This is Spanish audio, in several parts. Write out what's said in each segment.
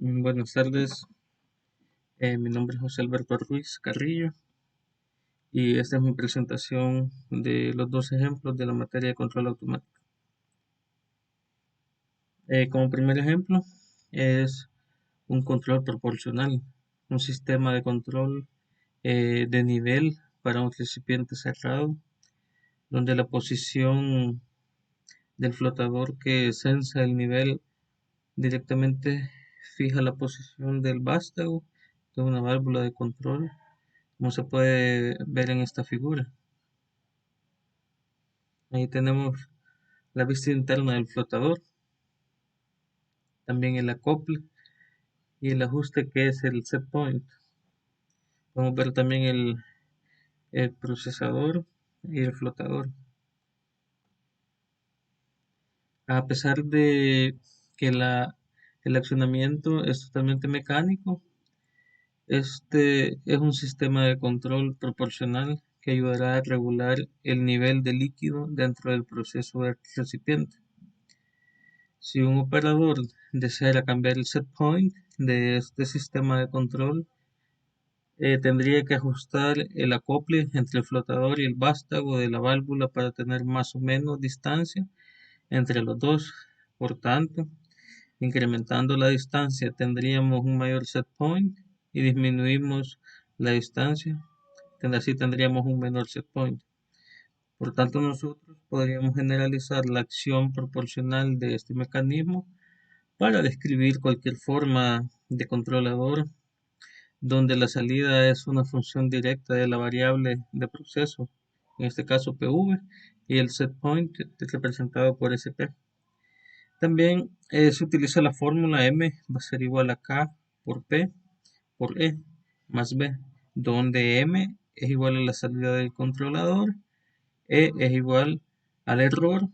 Buenas tardes, mi nombre es José Alberto Ruiz Carrillo y esta es mi presentación de los dos ejemplos de la materia de control automático. Como primer ejemplo es un control proporcional, un sistema de control de nivel para un recipiente cerrado, donde la posición del flotador que censa el nivel directamente fija la posición del vástago de una válvula de control, como se puede ver en esta figura. Ahí tenemos la vista interna del flotador, también el acople y el ajuste que es el set point. Podemos ver también el procesador y el flotador. A pesar de que el accionamiento es totalmente mecánico, este es un sistema de control proporcional que ayudará a regular el nivel de líquido dentro del proceso del recipiente. Si un operador deseara cambiar el set point de este sistema de control, tendría que ajustar el acople entre el flotador y el vástago de la válvula para tener más o menos distancia entre los dos. Por tanto, incrementando la distancia tendríamos un mayor set point y disminuimos la distancia, así tendríamos un menor set point. Por tanto, nosotros podríamos generalizar la acción proporcional de este mecanismo para describir cualquier forma de controlador donde la salida es una función directa de la variable de proceso, en este caso PV, y el set point es representado por SP. También se utiliza la fórmula M va a ser igual a K por P por E más B, donde M es igual a la salida del controlador, E es igual al error,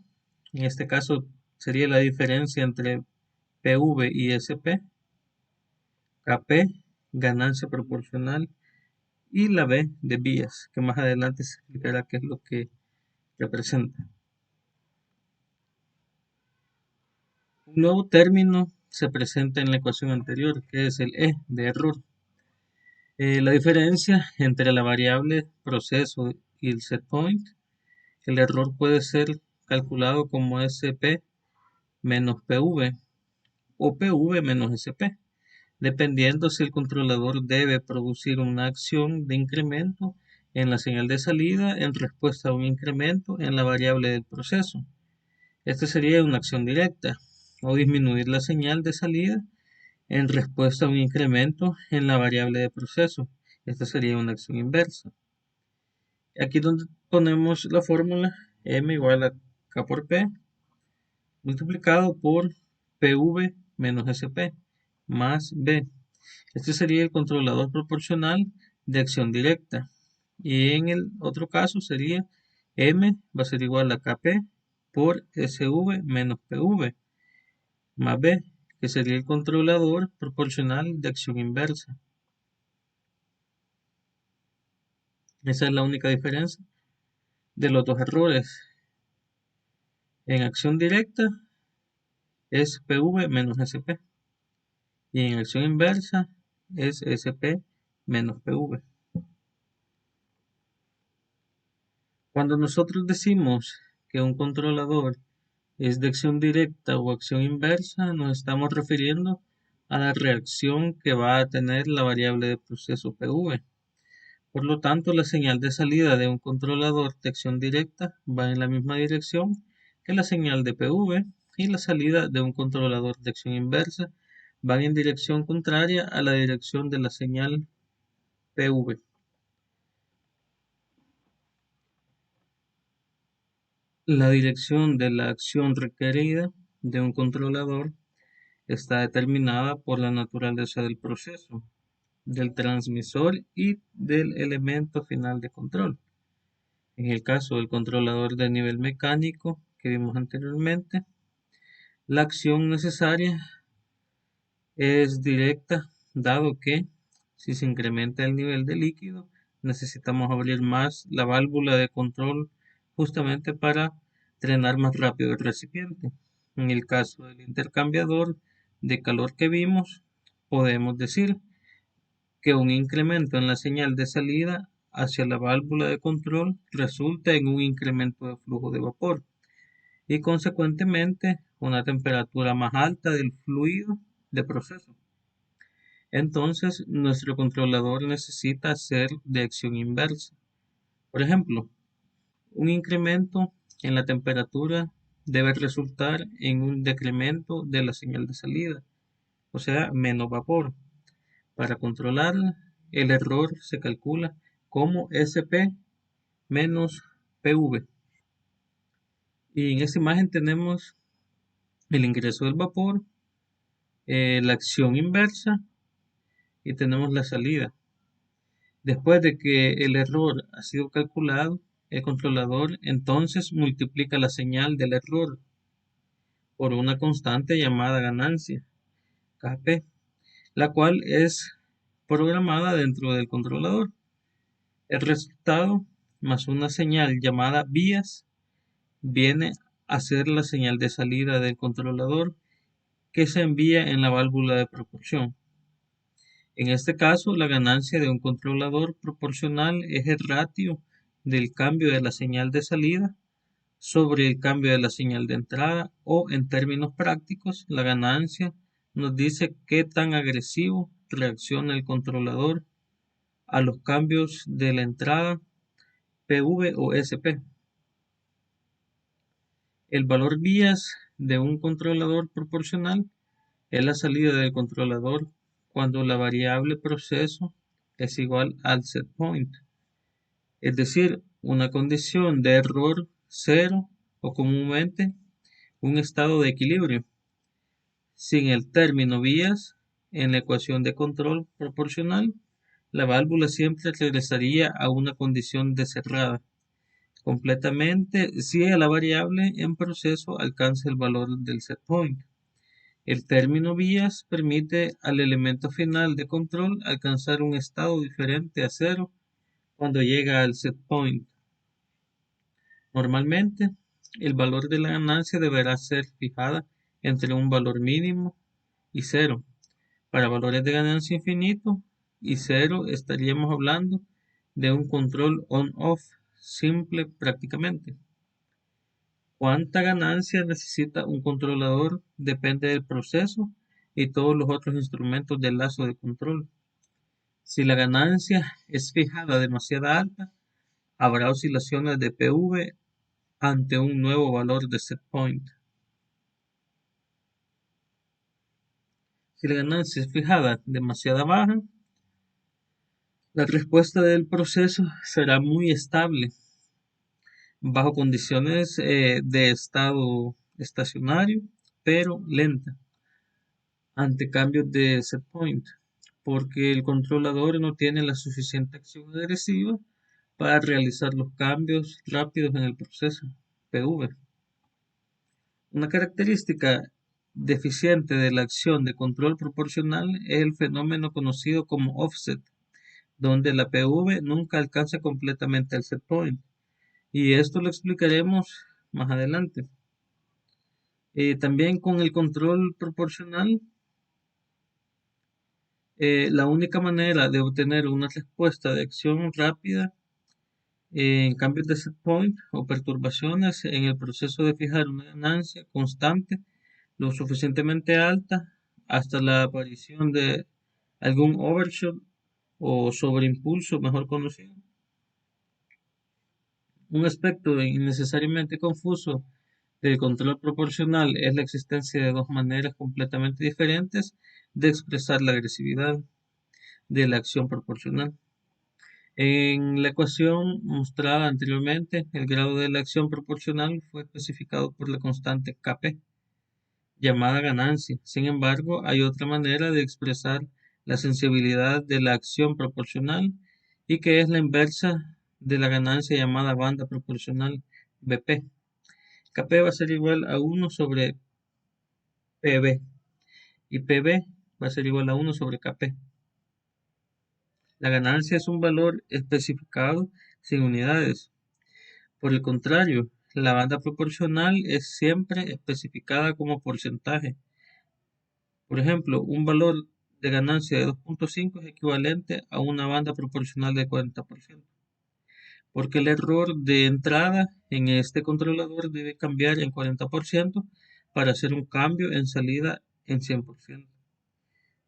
en este caso sería la diferencia entre PV y SP, KP, ganancia proporcional, y la B de vías, que más adelante se explicará qué es lo que representa. Un nuevo término se presenta en la ecuación anterior, que es el E de error. La diferencia entre la variable proceso y el set point, el error puede ser calculado como SP menos PV o PV menos SP, dependiendo si el controlador debe producir una acción de incremento en la señal de salida en respuesta a un incremento en la variable del proceso. Esta sería una acción directa, o disminuir la señal de salida en respuesta a un incremento en la variable de proceso. Esta sería una acción inversa. Aquí donde ponemos la fórmula M igual a K por P multiplicado por PV menos SP más B. Este sería el controlador proporcional de acción directa. Y en el otro caso sería M va a ser igual a KP por SV menos PV más B, que sería el controlador proporcional de acción inversa. Esa es la única diferencia de los dos errores. En acción directa es PV menos SP y en acción inversa es SP menos PV. Cuando nosotros decimos que un controlador es de acción directa o acción inversa, nos estamos refiriendo a la reacción que va a tener la variable de proceso PV. Por lo tanto, la señal de salida de un controlador de acción directa va en la misma dirección que la señal de PV y la salida de un controlador de acción inversa van en dirección contraria a la dirección de la señal PV. La dirección de la acción requerida de un controlador está determinada por la naturaleza del proceso, del transmisor y del elemento final de control. En el caso del controlador de nivel mecánico que vimos anteriormente, la acción necesaria es directa, dado que si se incrementa el nivel de líquido, necesitamos abrir más la válvula de control justamente para drenar más rápido el recipiente. En el caso del intercambiador de calor que vimos, podemos decir que un incremento en la señal de salida hacia la válvula de control resulta en un incremento de flujo de vapor y consecuentemente una temperatura más alta del fluido de proceso. Entonces, nuestro controlador necesita ser de acción inversa. Por ejemplo, un incremento en la temperatura debe resultar en un decremento de la señal de salida, o sea, menos vapor. Para controlarla, el error se calcula como SP menos PV. Y en esta imagen tenemos el ingreso del vapor, la acción inversa y tenemos la salida. Después de que el error ha sido calculado, el controlador entonces multiplica la señal del error por una constante llamada ganancia, Kp, la cual es programada dentro del controlador. El resultado más una señal llamada vías viene a ser la señal de salida del controlador que se envía en la válvula de proporción. En este caso, la ganancia de un controlador proporcional es el ratio del cambio de la señal de salida sobre el cambio de la señal de entrada, o en términos prácticos, la ganancia nos dice qué tan agresivo reacciona el controlador a los cambios de la entrada PV o SP. El valor vías de un controlador proporcional es la salida del controlador cuando la variable proceso es igual al set point, es decir, una condición de error cero o comúnmente un estado de equilibrio. Sin el término vías en la ecuación de control proporcional, la válvula siempre regresaría a una condición de cerrada completamente si la variable en proceso alcanza el valor del set point. El término vías permite al elemento final de control alcanzar un estado diferente a cero cuando llega al set point. Normalmente, el valor de la ganancia deberá ser fijada entre un valor mínimo y cero. Para valores de ganancia infinito y cero estaríamos hablando de un control on-off simple prácticamente. Cuánta ganancia necesita un controlador depende del proceso y todos los otros instrumentos del lazo de control. Si la ganancia es fijada demasiado alta, habrá oscilaciones de PV ante un nuevo valor de set point. Si la ganancia es fijada demasiado baja, la respuesta del proceso será muy estable bajo condiciones de estado estacionario, pero lenta ante cambios de set point, porque el controlador no tiene la suficiente acción agresiva para realizar los cambios rápidos en el proceso PV. Una característica deficiente de la acción de control proporcional es el fenómeno conocido como offset, donde la PV nunca alcanza completamente el set point, y esto lo explicaremos más adelante. También con el control proporcional, la única manera de obtener una respuesta de acción rápida en cambios de set point o perturbaciones en el proceso de fijar una ganancia constante lo suficientemente alta hasta la aparición de algún overshot o sobreimpulso mejor conocido. Un aspecto innecesariamente confuso del control proporcional es la existencia de dos maneras completamente diferentes de expresar la agresividad de la acción proporcional. En la ecuación mostrada anteriormente, el grado de la acción proporcional fue especificado por la constante Kp, llamada ganancia. Sin embargo, hay otra manera de expresar la sensibilidad de la acción proporcional y que es la inversa de la ganancia llamada banda proporcional Bp. Kp va a ser igual a 1 sobre Pb y Pb va a ser igual a 1 sobre Kp. La ganancia es un valor especificado sin unidades. Por el contrario, la banda proporcional es siempre especificada como porcentaje. Por ejemplo, un valor de ganancia de 2.5 es equivalente a una banda proporcional de 40%, porque el error de entrada en este controlador debe cambiar en 40% para hacer un cambio en salida en 100%.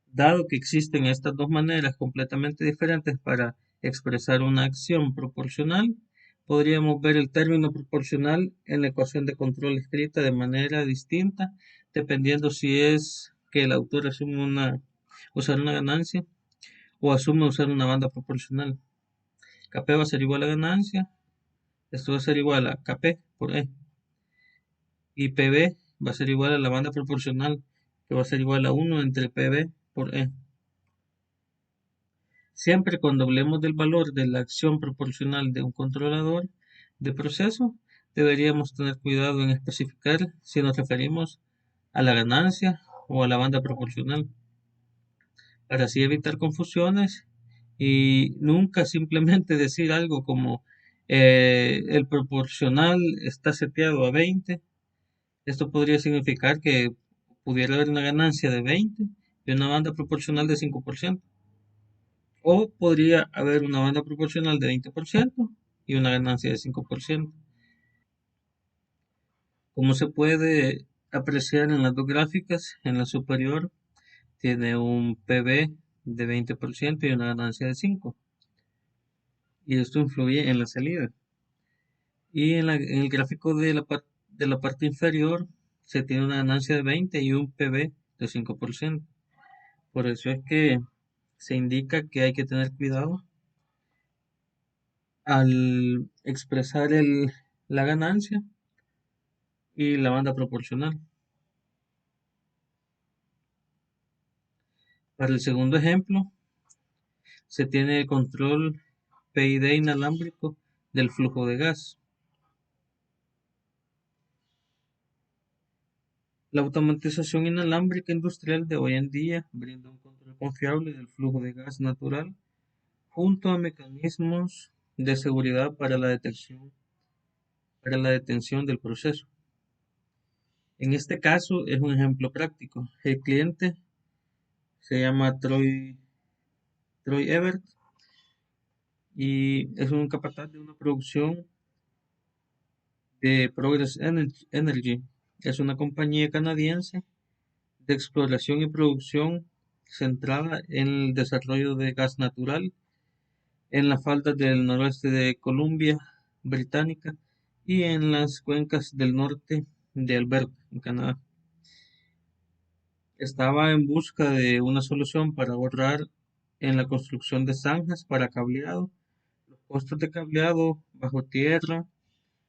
Dado que existen estas dos maneras completamente diferentes para expresar una acción proporcional, podríamos ver el término proporcional en la ecuación de control escrita de manera distinta, dependiendo si es que el autor asume usar una ganancia o asume usar una banda proporcional. Kp va a ser igual a ganancia, esto va a ser igual a Kp por E, y Pb va a ser igual a la banda proporcional, que va a ser igual a 1 entre Pb por E. Siempre cuando hablemos del valor de la acción proporcional de un controlador de proceso, deberíamos tener cuidado en especificar si nos referimos a la ganancia o a la banda proporcional, para así evitar confusiones y nunca simplemente decir algo como el proporcional está seteado a 20. Esto podría significar que pudiera haber una ganancia de 20 y una banda proporcional de 5%. O podría haber una banda proporcional de 20% y una ganancia de 5%. Como se puede apreciar en las dos gráficas, en la superior tiene un PB de 20% y una ganancia de 5%. Y esto influye en la salida. Y en el gráfico de la parte inferior se tiene una ganancia de 20 y un PB de 5%. Por eso es que se indica que hay que tener cuidado al expresar la ganancia y la banda proporcional. Para el segundo ejemplo, se tiene el control PID inalámbrico del flujo de gas. La automatización inalámbrica industrial de hoy en día brinda un control confiable del flujo de gas natural junto a mecanismos de seguridad para la detención del proceso. En este caso es un ejemplo práctico. El cliente se llama Troy Ebert y es un capataz de una producción de Progress Energy. Es una compañía canadiense de exploración y producción centrada en el desarrollo de gas natural en las faldas del noroeste de Columbia Británica y en las cuencas del norte de Alberta, en Canadá. Estaba en busca de una solución para ahorrar en la construcción de zanjas para cableado, los costos de cableado bajo tierra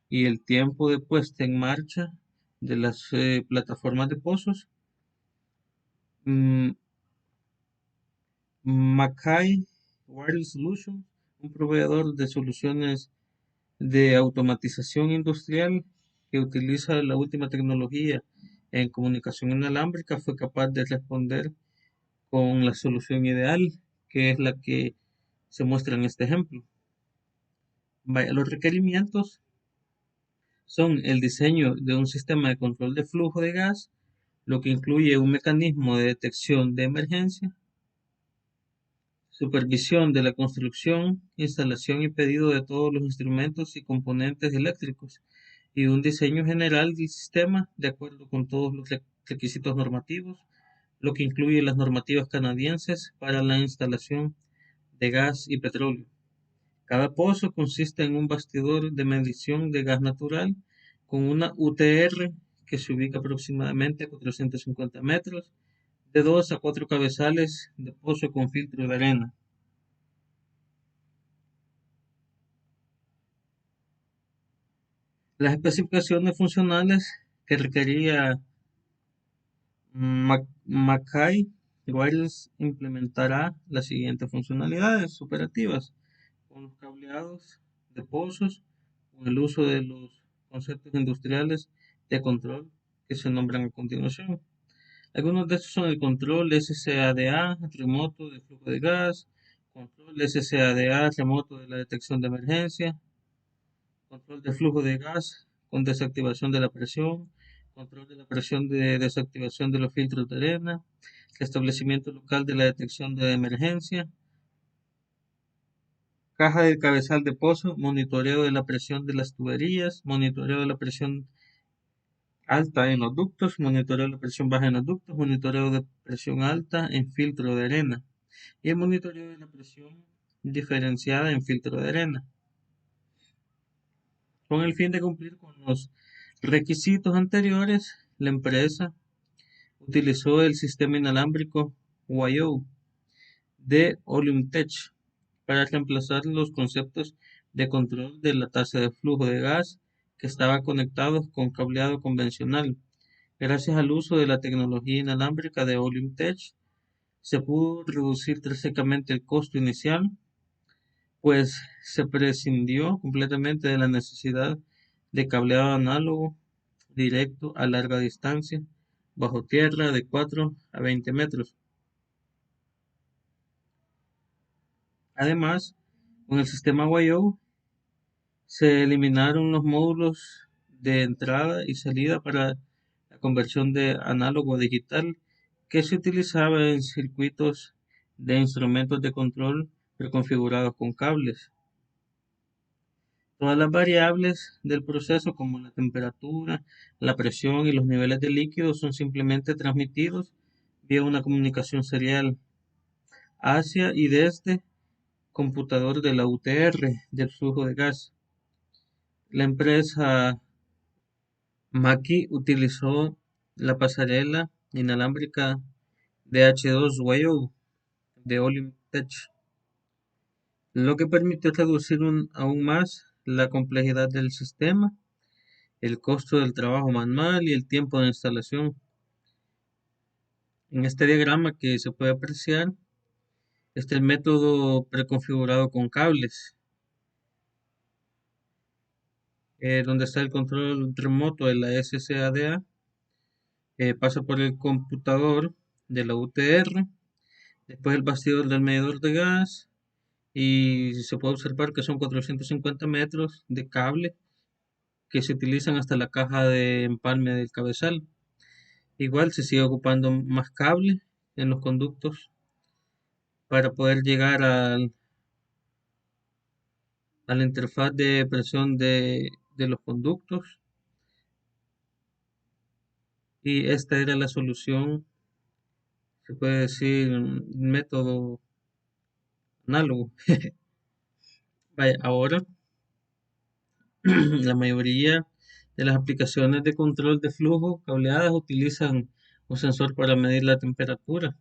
y el tiempo de puesta en marcha de las plataformas de pozos. Mm, Mackay Wireless Solutions, un proveedor de soluciones de automatización industrial que utiliza la última tecnología en comunicación inalámbrica, fue capaz de responder con la solución ideal, que es la que se muestra en este ejemplo. Vaya, los requerimientos son el diseño de un sistema de control de flujo de gas, lo que incluye un mecanismo de detección de emergencia, supervisión de la construcción, instalación y pedido de todos los instrumentos y componentes eléctricos, y un diseño general del sistema de acuerdo con todos los requisitos normativos, lo que incluye las normativas canadienses para la instalación de gas y petróleo. Cada pozo consiste en un bastidor de medición de gas natural con una UTR que se ubica aproximadamente a 450 metros, de 2 a 4 cabezales de pozo con filtro de arena. Las especificaciones funcionales que requería Mackay Wireless implementará las siguientes funcionalidades operativas con los cableados de pozos, con el uso de los conceptos industriales de control que se nombran a continuación. Algunos de estos son el control SCADA remoto de flujo de gas, control SCADA remoto de la detección de emergencia, control de flujo de gas con desactivación de la presión, control de la presión de desactivación de los filtros de arena, establecimiento local de la detección de emergencia, caja del cabezal de pozo, monitoreo de la presión de las tuberías, monitoreo de la presión alta en los ductos, monitoreo de la presión baja en los ductos, monitoreo de presión alta en filtro de arena y el monitoreo de la presión diferenciada en filtro de arena. Con el fin de cumplir con los requisitos anteriores, la empresa utilizó el sistema inalámbrico WIO de Olymptech para reemplazar los conceptos de control de la tasa de flujo de gas que estaba conectados con cableado convencional. Gracias al uso de la tecnología inalámbrica de Olymptech, se pudo reducir drásticamente el costo inicial, pues se prescindió completamente de la necesidad de cableado análogo directo a larga distancia bajo tierra de 4 a 20 metros. Además, con el sistema WIO se eliminaron los módulos de entrada y salida para la conversión de análogo a digital que se utilizaba en circuitos de instrumentos de control preconfigurados con cables. Todas las variables del proceso, como la temperatura, la presión y los niveles de líquido, son simplemente transmitidos vía una comunicación serial hacia y desde computador de la UTR del flujo de gas. La empresa Mackie utilizó la pasarela inalámbrica DH2 WIO de Olymptech, lo que permitió reducir aún más la complejidad del sistema, el costo del trabajo manual y el tiempo de instalación. En este diagrama que se puede apreciar está el método preconfigurado con cables, donde está el control remoto de la SCADA, pasa por el computador de la UTR, después el bastidor del medidor de gas y se puede observar que son 450 metros de cable que se utilizan hasta la caja de empalme del cabezal. Igual se sigue ocupando más cable en los conductos para poder llegar a la interfaz de presión de los conductos, y esta era la solución, se puede decir, un método análogo. Vaya, ahora la mayoría de las aplicaciones de control de flujo cableadas utilizan un sensor para medir la temperatura,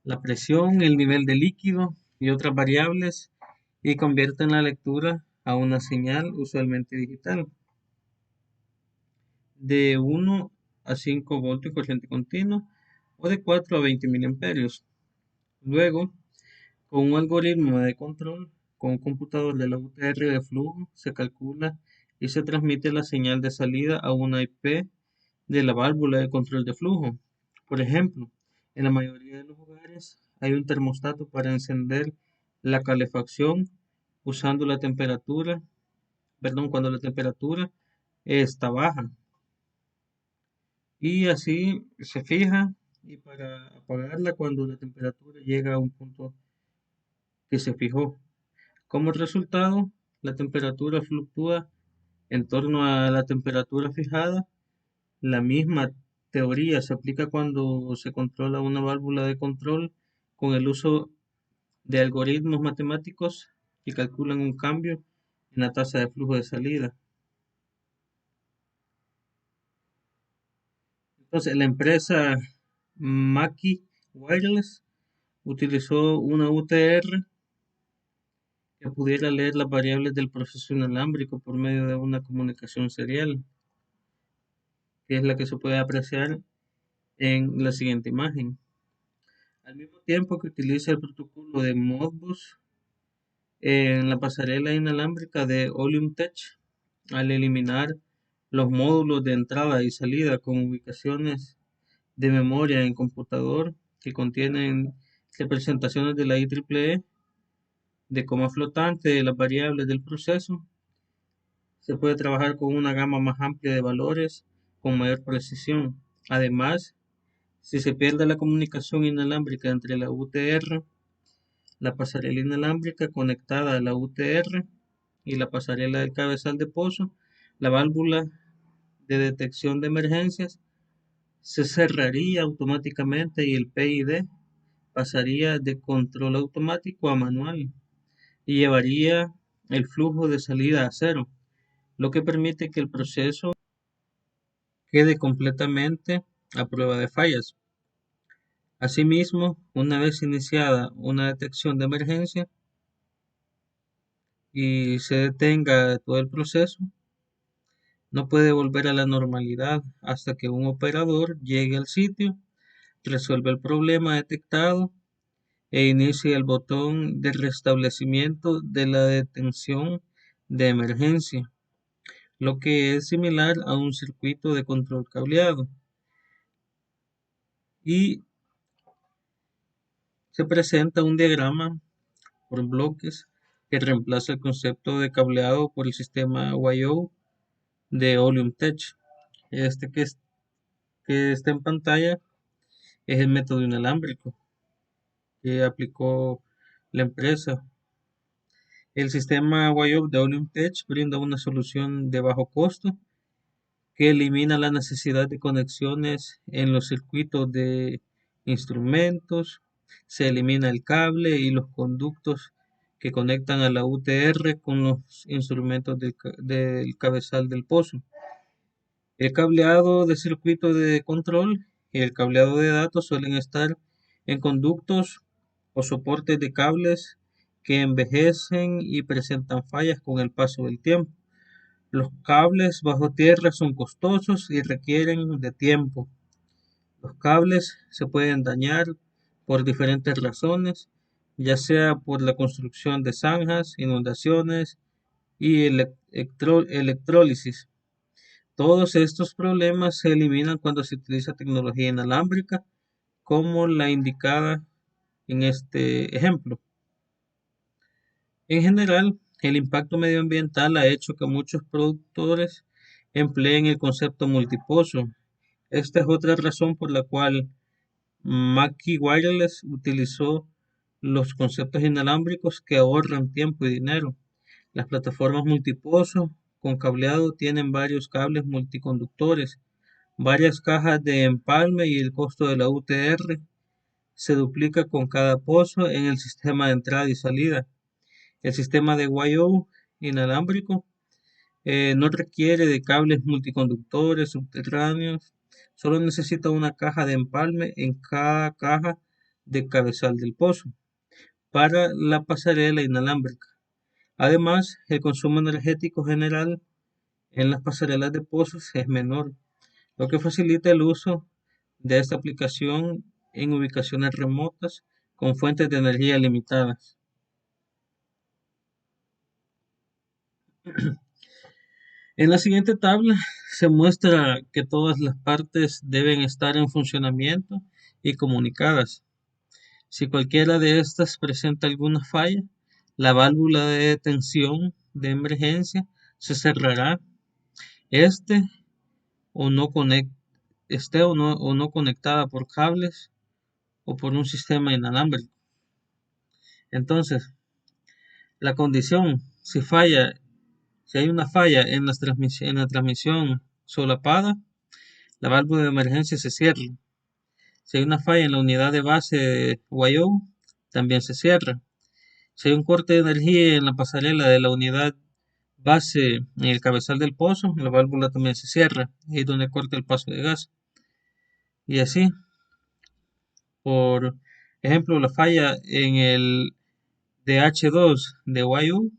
la presión, el nivel de líquido y otras variables, y convierten la lectura a una señal usualmente digital de 1 a 5 voltios corriente continua o de 4 a 20 miliamperios. Luego, con un algoritmo de control, con un computador de la UTR de flujo, se calcula y se transmite la señal de salida a una IP de la válvula de control de flujo. Por ejemplo, en la mayoría de los hogares hay un termostato para encender la calefacción usando la temperatura, perdón, cuando la temperatura está baja. Y así se fija y para apagarla cuando la temperatura llega a un punto que se fijó. Como resultado, la temperatura fluctúa en torno a la temperatura fijada. La misma teoría se aplica cuando se controla una válvula de control con el uso de algoritmos matemáticos que calculan un cambio en la tasa de flujo de salida. Entonces, la empresa Mackie Wireless utilizó una UTR que pudiera leer las variables del proceso inalámbrico por medio de una comunicación serial, que es la que se puede apreciar en la siguiente imagen. Al mismo tiempo que utiliza el protocolo de Modbus en la pasarela inalámbrica de Olymptech, al eliminar los módulos de entrada y salida con ubicaciones de memoria en computador que contienen representaciones de la IEEE, de coma flotante de las variables del proceso, se puede trabajar con una gama más amplia de valores con mayor precisión. Además, Si se pierde la comunicación inalámbrica entre la UTR, la pasarela inalámbrica conectada a la UTR y la pasarela del cabezal de pozo, la válvula de detección de emergencias se cerraría automáticamente y el PID pasaría de control automático a manual y llevaría el flujo de salida a cero, lo que permite que el proceso quede completamente a prueba de fallas. Asimismo, una vez iniciada una detección de emergencia y se detenga todo el proceso, no puede volver a la normalidad hasta que un operador llegue al sitio, resuelva el problema detectado e inicie el botón de restablecimiento de la detención de emergencia, lo que es similar a un circuito de control cableado. Y se presenta un diagrama por bloques que reemplaza el concepto de cableado por el sistema YO de Oleum Tech. Este que está en pantalla es el método inalámbrico que aplicó la empresa. El sistema YO de Oleum Tech brinda una solución de bajo costo que elimina la necesidad de conexiones en los circuitos de instrumentos, se elimina el cable y los conductos que conectan a la UTR con los instrumentos del cabezal del pozo. El cableado de circuito de control y el cableado de datos suelen estar en conductos o soportes de cables que envejecen y presentan fallas con el paso del tiempo. Los cables bajo tierra son costosos y requieren de tiempo. Los cables se pueden dañar por diferentes razones, ya sea por la construcción de zanjas, inundaciones y electrólisis. Todos estos problemas se eliminan cuando se utiliza tecnología inalámbrica, como la indicada en este ejemplo. En general, el impacto medioambiental ha hecho que muchos productores empleen el concepto multipozo. Esta es otra razón por la cual Mackie Wireless utilizó los conceptos inalámbricos que ahorran tiempo y dinero. Las plataformas multipozo con cableado tienen varios cables multiconductores, varias cajas de empalme y el costo de la UTR se duplica con cada pozo en el sistema de entrada y salida. El sistema de YO inalámbrico no requiere de cables multiconductores subterráneos, solo necesita una caja de empalme en cada caja de cabezal del pozo para la pasarela inalámbrica. Además, el consumo energético general en las pasarelas de pozos es menor, lo que facilita el uso de esta aplicación en ubicaciones remotas con fuentes de energía limitadas. En la siguiente tabla se muestra que todas las partes deben estar en funcionamiento y comunicadas. Si cualquiera de estas presenta alguna falla, la válvula de detención de emergencia se cerrará, este o no conect- esté o no conectada por cables o por un sistema inalámbrico. Entonces, la condición, si hay una falla en la transmisión solapada, la válvula de emergencia se cierra. Si hay una falla en la unidad de base YO, también se cierra. Si hay un corte de energía en la pasarela de la unidad base en el cabezal del pozo, la válvula también se cierra, ahí es donde corta el paso de gas. Y así, por ejemplo, la falla en el DH2 de YO,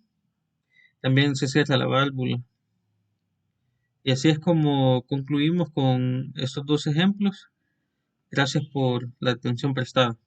también se cierra la válvula. Y así es como concluimos con estos dos ejemplos. Gracias por la atención prestada.